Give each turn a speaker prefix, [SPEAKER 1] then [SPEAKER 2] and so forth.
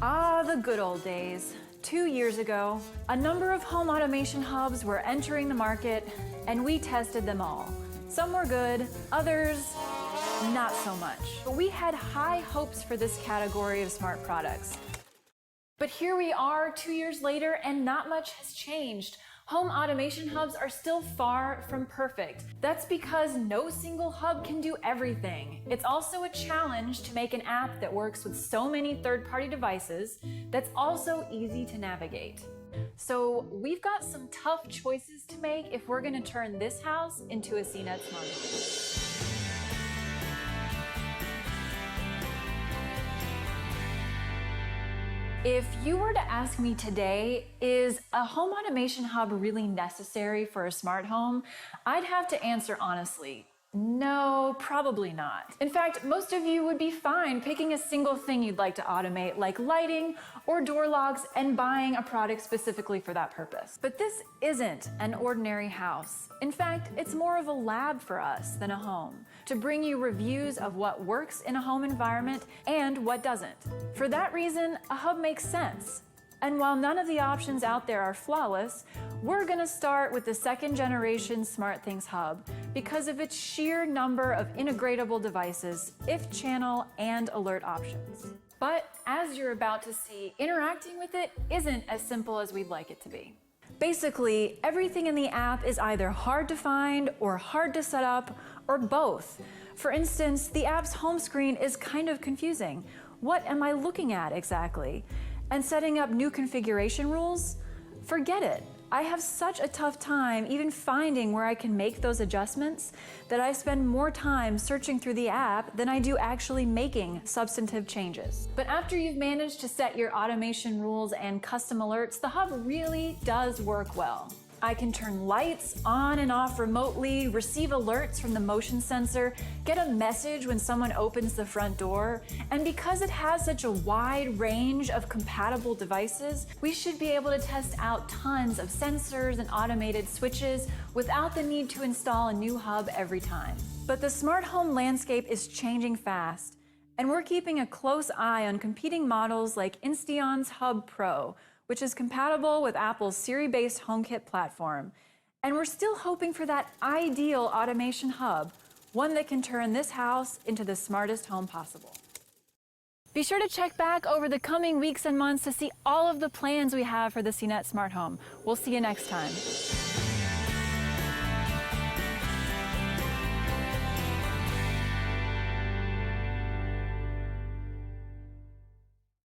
[SPEAKER 1] Ah, the good old days. 2 years ago, a number of home automation hubs were entering the market, and we tested them all. Some were good, others not so much. But we had high hopes for this category of smart products. But here we are 2 years later, and not much has changed. Home automation hubs are still far from perfect. That's because no single hub can do everything. It's also a challenge to make an app that works with so many third-party devices that's also easy to navigate. So we've got some tough choices to make if we're going to turn this house into a CNET Smart Home. If you were to ask me today, is a home automation hub really necessary for a smart home? I'd have to answer honestly, no, probably not. In fact, most of you would be fine picking a single thing you'd like to automate, like lighting or door locks, and buying a product specifically for that purpose. But this isn't an ordinary house. In fact, it's more of a lab for us than a home, to bring you reviews of what works in a home environment and what doesn't. For that reason, a hub makes sense. And while none of the options out there are flawless, we're going to start with the second generation SmartThings hub because of its sheer number of integratable devices, if channel, and alert options. But as you're about to see, interacting with it isn't as simple as we'd like it to be. Basically, everything in the app is either hard to find or hard to set up, or both. For instance, the app's home screen is kind of confusing. What am I looking at exactly? And setting up new configuration rules? Forget it. I have such a tough time even finding where I can make those adjustments that I spend more time searching through the app than I do actually making substantive changes. But after you've managed to set your automation rules and custom alerts, the hub really does work well. I can turn lights on and off remotely, receive alerts from the motion sensor, get a message when someone opens the front door, and because it has such a wide range of compatible devices, we should be able to test out tons of sensors and automated switches without the need to install a new hub every time. But the smart home landscape is changing fast, and we're keeping a close eye on competing models like Insteon's Hub Pro, which is compatible with Apple's Siri-based HomeKit platform. And we're still hoping for that ideal automation hub, one that can turn this house into the smartest home possible. Be sure to check back over the coming weeks and months to see all of the plans we have for the CNET Smart Home. We'll see you next time.